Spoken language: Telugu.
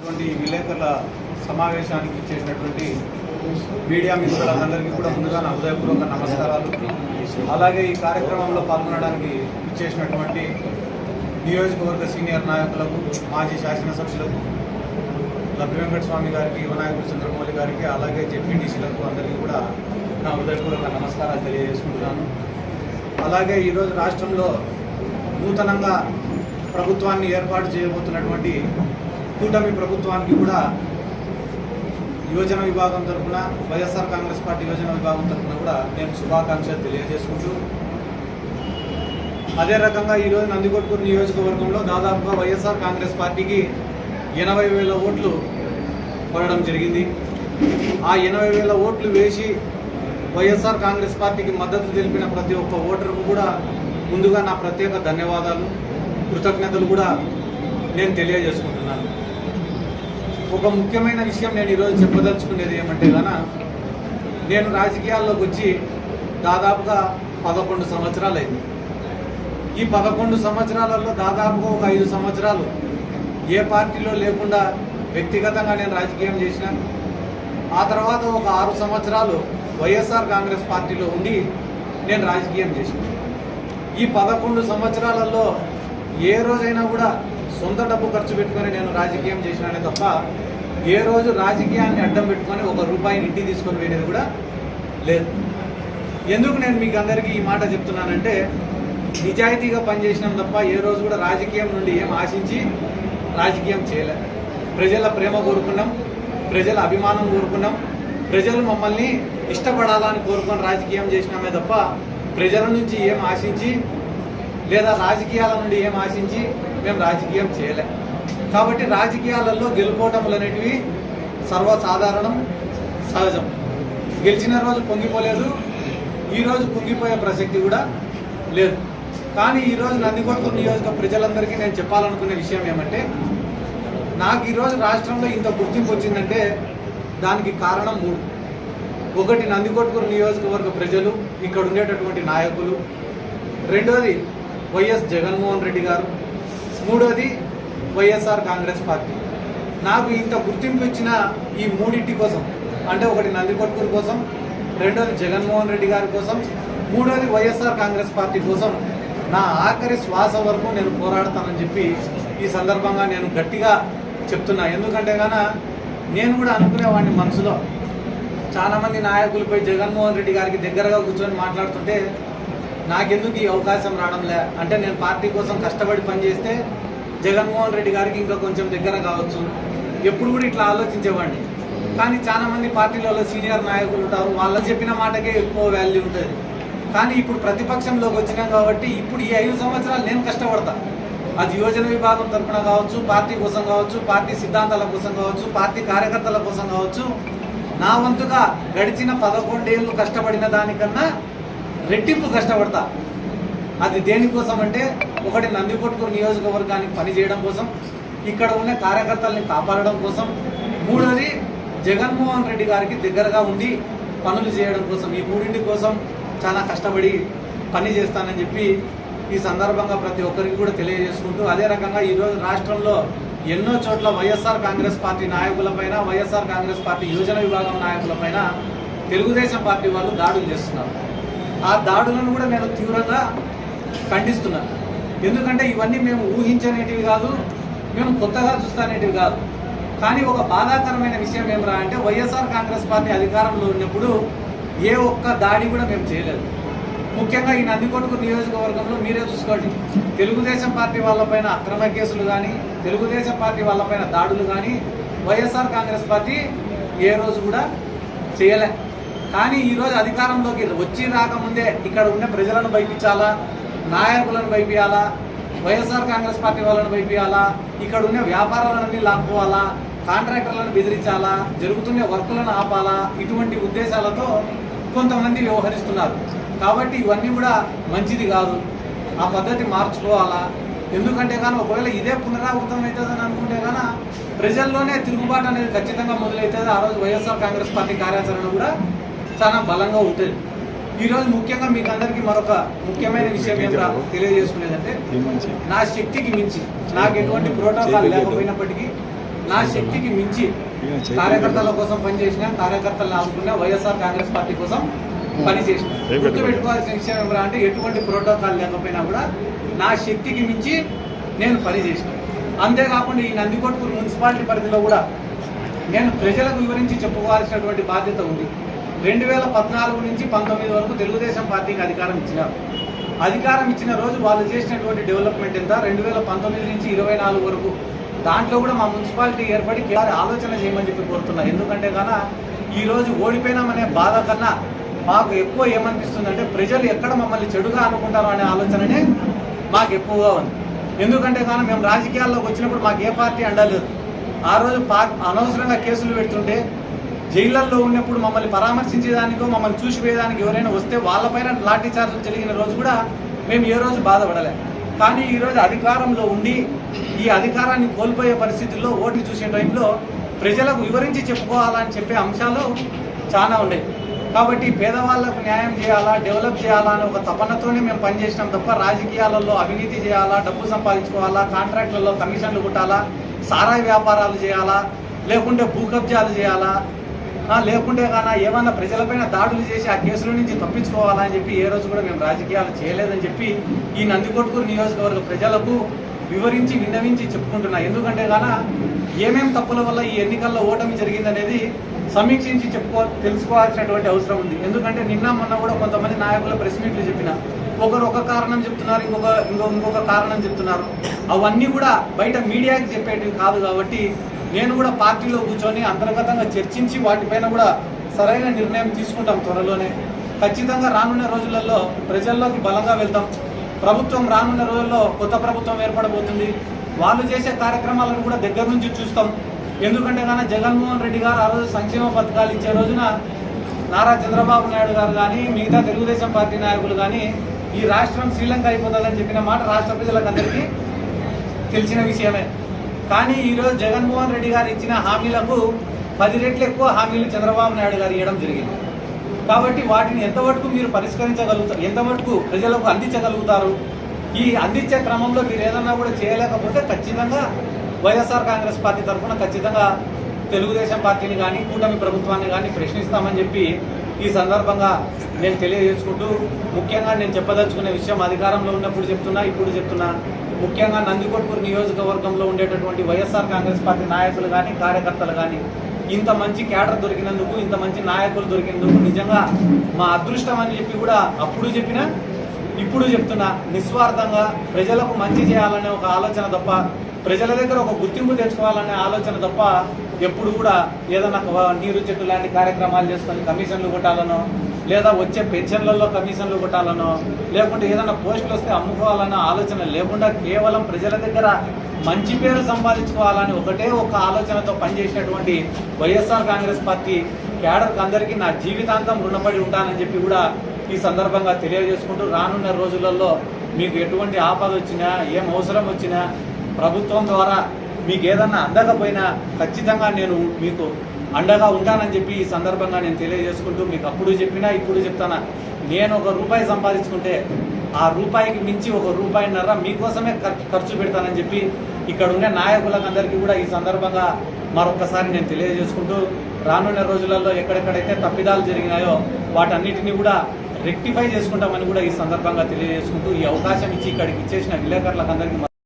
విలేకరుల సమావేశానికి చేసినటువంటి మీడియా మిత్రులందరికీ కూడా ముందుగా నా హృదయపూర్వక నమస్కారాలు. అలాగే ఈ కార్యక్రమంలో పాల్గొనడానికి ఇచ్చేసినటువంటి నియోజకవర్గ సీనియర్ నాయకులకు, మాజీ శాసనసభ్యులకు, లబ్బి వెంకటస్వామి గారికి, యువనాయకుడు చంద్రమౌళి గారికి, అలాగే జెడ్పీటీసీలకు అందరికీ కూడా నా హృదయపూర్వక నమస్కారాలు తెలియజేసుకుంటున్నాను. అలాగే ఈరోజు రాష్ట్రంలో నూతనంగా ప్రభుత్వాన్ని ఏర్పాటు చేయబోతున్నటువంటి కూటమి ప్రభుత్వానికి కూడా యువజన విభాగం తరఫున, వైఎస్ఆర్ కాంగ్రెస్ పార్టీ యువజన విభాగం తరఫున కూడా నేను శుభాకాంక్షలు తెలియజేసుకుంటూ, అదే రకంగా ఈరోజు నందికొట్కూరు నియోజకవర్గంలో దాదాపుగా వైఎస్ఆర్ కాంగ్రెస్ పార్టీకి 80,000 ఓట్లు పడడం జరిగింది. ఆ 80,000 ఓట్లు వేసి వైఎస్ఆర్ కాంగ్రెస్ పార్టీకి మద్దతు తెలిపిన ప్రతి ఒక్క ఓటరుకు కూడా ముందుగా నా ప్రత్యేక ధన్యవాదాలు, కృతజ్ఞతలు కూడా నేను తెలియజేసుకుంటున్నాను. ఒక ముఖ్యమైన విషయం నేను ఈరోజు చెప్పదలుచుకునేది ఏమంటే నేను రాజకీయాల్లోకి వచ్చి దాదాపుగా 11 సంవత్సరాలు అయింది. ఈ 11 సంవత్సరాలలో దాదాపుగా ఒక 5 సంవత్సరాలు ఏ పార్టీలో లేకుండా వ్యక్తిగతంగా నేను రాజకీయం చేసిన, ఆ తర్వాత ఒక 6 సంవత్సరాలు వైఎస్ఆర్ కాంగ్రెస్ పార్టీలో ఉండి నేను రాజకీయం చేసిన. ఈ 11 సంవత్సరాలలో ఏ రోజైనా కూడా సొంత డబ్బు ఖర్చు పెట్టుకొని నేను రాజకీయం చేసినానే తప్ప ఏ రోజు రాజకీయాన్ని అడ్డం పెట్టుకొని ఒక రూపాయిని ఇంటికి తీసుకొని పోయినది కూడా లేదు. ఎందుకు నేను మీకు అందరికీ ఈ మాట చెప్తున్నానంటే, నిజాయితీగా పనిచేసినాం తప్ప ఏ రోజు కూడా రాజకీయం నుండి ఏం ఆశించి రాజకీయం చేయలే. ప్రజల ప్రేమ కోరుకున్నాం, ప్రజల అభిమానం కోరుకున్నాం, ప్రజలు మమ్మల్ని ఇష్టపడాలని కోరుకొని రాజకీయం చేసినామే తప్ప ప్రజల నుంచి ఏం ఆశించి లేదా రాజకీయాల నుండి ఏం ఆశించి మేము రాజకీయం చేయలే. కాబట్టి రాజకీయాలలో గెలుపోవటములు అనేటివి సర్వసాధారణం, సహజం. గెలిచిన రోజు పొంగిపోలేదు, ఈరోజు పొంగిపోయే ప్రసక్తి కూడా లేదు. కానీ ఈరోజు నందికొట్కూరు నియోజక ప్రజలందరికీ నేను చెప్పాలనుకునే విషయం ఏమంటే, నాకు ఈరోజు రాష్ట్రంలో ఇంత గుర్తింపు వచ్చిందంటే దానికి కారణం 3. ఒకటి నందికొట్కూరు నియోజకవర్గ ప్రజలు, ఇక్కడ ఉండేటటువంటి నాయకులు. రెండోది వైఎస్ జగన్మోహన్ రెడ్డి గారు. మూడోది వైఎస్ఆర్ కాంగ్రెస్ పార్టీ. నాకు ఇంత గుర్తింపు ఇచ్చిన ఈ 3 కోసం, అంటే ఒకటి నందికొట్కూరు కోసం, రెండోది జగన్మోహన్ రెడ్డి గారి కోసం, మూడోది వైఎస్ఆర్ కాంగ్రెస్ పార్టీ కోసం నా ఆఖరి శ్వాస వరకు నేను పోరాడతానని చెప్పి ఈ సందర్భంగా నేను గట్టిగా చెప్తున్నా. ఎందుకంటే నేను కూడా అనుకునేవాడిని మనసులో, చాలామంది నాయకులపై జగన్మోహన్ రెడ్డి గారికి దగ్గరగా కూర్చొని మాట్లాడుతుంటే నాకెందుకు ఈ అవకాశం రావడంలే, అంటే నేను పార్టీ కోసం కష్టపడి పనిచేస్తే జగన్మోహన్ రెడ్డి గారికి ఇంకా కొంచెం దగ్గర కావచ్చు, ఎప్పుడు కూడా ఇట్లా ఆలోచించేవాడిని. కానీ చాలామంది పార్టీలలో సీనియర్ నాయకులు ఉంటారు, వాళ్ళు చెప్పిన మాటకే ఎక్కువ వాల్యూ ఉంటుంది. కానీ ఇప్పుడు ప్రతిపక్షంలోకి వచ్చినాం కాబట్టి ఇప్పుడు ఈ 5 సంవత్సరాలు నేను కష్టపడతా. అది యువజన విభాగం తరఫున కావచ్చు, పార్టీ కోసం కావచ్చు, పార్టీ సిద్ధాంతాల కోసం కావచ్చు, పార్టీ కార్యకర్తల కోసం కావచ్చు, నా వంతుగా గడిచిన 11 ఏళ్ళు కష్టపడిన దానికన్నా రెట్టింపు కష్టపడతా. అది దేనికోసం అంటే, ఒకటి నందికొట్కూరు నియోజకవర్గానికి పనిచేయడం కోసం, ఇక్కడ ఉన్న కార్యకర్తల్ని కాపాడడం కోసం, మూడోది జగన్మోహన్ రెడ్డి గారికి దగ్గరగా ఉండి పనులు చేయడం కోసం. ఈ 3 కోసం చాలా కష్టపడి పని చేస్తానని చెప్పి ఈ సందర్భంగా ప్రతి ఒక్కరికి కూడా తెలియజేసుకుంటూ, అదే రకంగా ఈరోజు రాష్ట్రంలో ఎన్నో చోట్ల వైఎస్ఆర్ కాంగ్రెస్ పార్టీ నాయకులపైన, వైఎస్ఆర్ కాంగ్రెస్ పార్టీ యువజన విభాగం నాయకులపైన తెలుగుదేశం పార్టీ వాళ్ళు దాడులు చేస్తున్నారు. ఆ దాడులను కూడా నేను తీవ్రంగా ఖండిస్తున్నాను. ఎందుకంటే ఇవన్నీ మేము ఊహించనేటివి కాదు, మేము కొత్తగా చూస్తానేటివి కాదు. కానీ ఒక బాధాకరమైన విషయం ఏమరా అంటే, వైఎస్ఆర్ కాంగ్రెస్ పార్టీ అధికారంలో ఉన్నప్పుడు ఏ ఒక్క దాడి కూడా మేము చేయలేదు. ముఖ్యంగా ఈ నందికొట్కూరు నియోజకవర్గంలో మీరే చూసుకోండి, తెలుగుదేశం పార్టీ వాళ్ళపైన అక్రమ కేసులు కానీ, తెలుగుదేశం పార్టీ వాళ్ళపైన దాడులు కానీ వైఎస్ఆర్ కాంగ్రెస్ పార్టీ ఏ రోజు కూడా చేయలే. కానీ ఈరోజు అధికారంలోకి వచ్చి రాకముందే ఇక్కడ ఉన్న ప్రజలను భయపించాలా, నాయకులను భయపియాలా, వైఎస్ఆర్ కాంగ్రెస్ పార్టీ వాళ్ళని భయపియాలా, ఇక్కడ ఉన్న వ్యాపారాలన్నీ లాక్కోవాలా, కాంట్రాక్టర్లను బెదిరించాలా, జరుగుతున్న వర్కులను ఆపాలా, ఇటువంటి ఉద్దేశాలతో కొంతమంది వ్యవహరిస్తున్నారు. కాబట్టి ఇవన్నీ కూడా మంచిది కాదు, ఆ పద్ధతి మార్చుకోవాలా. ఎందుకంటే ఒకవేళ ఇదే పునరావృతం అవుతుందని అనుకుంటే ప్రజల్లోనే తిరుగుబాటు అనేది ఖచ్చితంగా మొదలవుతుంది. ఆ రోజు వైఎస్ఆర్ కాంగ్రెస్ పార్టీ కార్యాచరణ కూడా చాలా బలంగా ఉంటుంది. ఈరోజు ముఖ్యంగా మీకు అందరికీ మరొక ముఖ్యమైన విషయం ఏమిటో తెలియజేసుకునేదంటే, నా శక్తికి మించి నాకు ఎటువంటి ప్రోటోకాల్ లేకపోయినప్పటికీ నా శక్తికి మించి కార్యకర్తల కోసం పనిచేసిన, కార్యకర్తలను ఆదుకున్న, వైఎస్ఆర్ కాంగ్రెస్ పార్టీ కోసం పనిచేసిన. గుర్తుపెట్టుకోవాల్సిన విషయం ఏమరా అంటే ఎటువంటి ప్రోటోకాల్ లేకపోయినా కూడా నా శక్తికి మించి నేను పనిచేసిన. అంతేకాకుండా ఈ నందికొట్కూరు మున్సిపాలిటీ పరిధిలో కూడా నేను ప్రజలకు వివరించి చెప్పుకోవాల్సినటువంటి బాధ్యత ఉంది. 2014 నుంచి 19 వరకు తెలుగుదేశం పార్టీకి అధికారం ఇచ్చినారు. అధికారం ఇచ్చిన రోజు వాళ్ళు చేసినటువంటి డెవలప్మెంట్ ఎంత, 2019 నుంచి 24 వరకు దాంట్లో కూడా మా మున్సిపాలిటీ ఏర్పడి ఆలోచన చేయమని చెప్పి కోరుతున్నా. ఎందుకంటే కన్నా ఈరోజు ఓడిపోయినామనే బాధ కన్నా మాకు ఎక్కువ ఏమనిపిస్తుందంటే ప్రజలు ఎక్కడ మమ్మల్ని చెడుగా అనుకుంటారో అనే ఆలోచననే మాకు ఎక్కువగా ఉంది. ఎందుకంటే కానీ మేము రాజకీయాల్లోకి వచ్చినప్పుడు మాకు ఏ పార్టీ అండలేదు. ఆ రోజు అనవసరంగా కేసులు పెడుతుంటే, జైళ్లలో ఉన్నప్పుడు మమ్మల్ని పరామర్శించేదానికో మమ్మల్ని చూసిపోయేదానికి ఎవరైనా వస్తే వాళ్ళపైన లాఠీ చార్జీలు జరిగిన రోజు కూడా మేము ఏ రోజు బాధపడలే. కానీ ఈరోజు అధికారంలో ఉండి ఈ అధికారాన్ని కోల్పోయే పరిస్థితుల్లో ఓటు చూసే టైంలో ప్రజలకు వివరించి చెప్పుకోవాలని చెప్పే అంశాలు చాలా ఉన్నాయి. కాబట్టి పేదవాళ్లకు న్యాయం చేయాలా, డెవలప్ చేయాలా అనే ఒక తపనతోనే మేము పనిచేసినాం తప్ప రాజకీయాలలో అవినీతి చేయాలా, డబ్బు సంపాదించుకోవాలా, కాంట్రాక్టులలో కమిషన్లు కొట్టాలా, సారాయి వ్యాపారాలు చేయాలా, లేకుంటే భూ కబ్జాలు చేయాలా, లేకుంటే కానీ ఏమన్నా ప్రజలపైన దాడులు చేసి ఆ కేసుల నుంచి తప్పించుకోవాలా అని చెప్పి ఏ రోజు కూడా మేము రాజకీయాలు చేయలేదని చెప్పి ఈ నందికొట్కూరు నియోజకవర్గ ప్రజలకు వివరించి విన్నవించి చెప్పుకుంటున్నా. ఎందుకంటే గాన ఏమేం తప్పుల వల్ల ఈ ఎన్నికల్లో ఓటమి జరిగిందనేది సమీక్షించి తెలుసుకోవాల్సినటువంటి అవసరం ఉంది. ఎందుకంటే నిన్న మొన్న కూడా కొంతమంది నాయకుల ప్రెస్ మీట్లు చెప్పిన ఒకరు ఒక కారణం చెప్తున్నారు, ఇంకొక కారణం చెప్తున్నారు. అవన్నీ కూడా బయట మీడియాకి చెప్పేటివి కాదు. కాబట్టి నేను కూడా పార్టీలో కూర్చొని అంతర్గతంగా చర్చించి వాటిపైన కూడా సరైన నిర్ణయం తీసుకుంటాం త్వరలోనే. ఖచ్చితంగా రానున్న రోజులలో ప్రజల్లోకి బలంగా వెళ్తాం. ప్రభుత్వం రానున్న రోజుల్లో కొత్త ప్రభుత్వం ఏర్పడబోతుంది. వాళ్ళు చేసే కార్యక్రమాలను కూడా దగ్గర నుంచి చూస్తాం. ఎందుకంటే కానీ జగన్మోహన్ రెడ్డి గారు ఆ రోజు సంక్షేమ పథకాలు ఇచ్చే రోజున నారా చంద్రబాబు నాయుడు గారు కానీ మిగతా తెలుగుదేశం పార్టీ నాయకులు కానీ ఈ రాష్ట్రం శ్రీలంక అయిపోతుందని చెప్పిన మాట రాష్ట్ర ప్రజలకు అందరికీ తెలిసిన విషయమే. కానీ ఈరోజు జగన్మోహన్ రెడ్డి గారు ఇచ్చిన హామీలకు 10 రెట్లు ఎక్కువ హామీలు చంద్రబాబు నాయుడు గారు ఇవ్వడం జరిగింది. కాబట్టి వాటిని ఎంతవరకు మీరు పరిష్కరించగలుగుతారు, ఎంతవరకు ప్రజలకు అందించగలుగుతారు? ఈ అందించే క్రమంలో మీరు ఏదన్నా కూడా చేయలేకపోతే ఖచ్చితంగా వైఎస్ఆర్ కాంగ్రెస్ పార్టీ తరఫున ఖచ్చితంగా తెలుగుదేశం పార్టీని కానీ కూటమి ప్రభుత్వాన్ని కానీ ప్రశ్నిస్తామని చెప్పి ఈ సందర్భంగా నేను తెలియజేసుకుంటూ, ముఖ్యంగా నేను చెప్పదలుచుకునే విషయం అధికారంలో ఉన్నప్పుడు చెప్తున్నా, ఇప్పుడు చెప్తున్నా, ముఖ్యంగా నందికొట్కూరు నియోజకవర్గంలో ఉండేటటువంటి వైఎస్ఆర్ కాంగ్రెస్ పార్టీ నాయకులు కానీ కార్యకర్తలు కానీ ఇంత మంచి క్యాడర్ దొరికినందుకు, ఇంత మంచి నాయకులు దొరికినందుకు నిజంగా మా అదృష్టం అని చెప్పి కూడా అప్పుడు చెప్పినా ఇప్పుడు చెప్తున్నా. నిస్వార్థంగా ప్రజలకు మంచి చేయాలనే ఒక ఆలోచన తప్ప, ప్రజల దగ్గర ఒక గుర్తింపు తెచ్చుకోవాలనే ఆలోచన తప్ప ఎప్పుడు కూడా ఏదైనా నీరు చెట్టు లాంటి కార్యక్రమాలు చేసుకొని కమిషన్లు కొట్టాలనో, లేదా వచ్చే పెన్షన్లలో కమిషన్లు కొట్టాలనో, లేకుంటే ఏదైనా పోస్టులు వస్తే అమ్ముకోవాలన్న ఆలోచన లేకుండా కేవలం ప్రజల దగ్గర మంచి పేరు సంపాదించుకోవాలని ఒకటే ఒక ఆలోచనతో పనిచేసినటువంటి వైఎస్ఆర్ కాంగ్రెస్ పార్టీ క్యాడర్కి అందరికీ నా జీవితాంతం రుణపడి ఉంటానని చెప్పి కూడా ఈ సందర్భంగా తెలియజేసుకుంటూ, రానున్న రోజులలో మీకు ఎటువంటి ఆపద వచ్చినా, ఏం అవసరం వచ్చినా ప్రభుత్వం ద్వారా మీకు ఏదన్నా అందకపోయినా ఖచ్చితంగా నేను మీకు అండగా ఉంటానని చెప్పి ఈ సందర్భంగా నేను తెలియజేసుకుంటూ, మీకు అప్పుడు చెప్పినా ఇప్పుడు చెప్తానా, నేను ₹1 సంపాదించుకుంటే ఆ రూపాయికి మించి ₹1.5 మీకోసమే ఖర్చు పెడతానని చెప్పి ఇక్కడ ఉన్న నాయకులకు అందరికీ కూడా ఈ సందర్భంగా మరొకసారి నేను తెలియజేసుకుంటూ, రానున్న రోజులలో ఎక్కడెక్కడైతే తప్పిదాలు జరిగినాయో వాటన్నిటినీ కూడా రెక్టిఫై చేసుకుంటామని కూడా ఈ సందర్భంగా తెలియజేసుకుంటూ, ఈ అవకాశం ఇచ్చి ఇక్కడికి ఇచ్చేసిన విలేకరులకు అందరికీ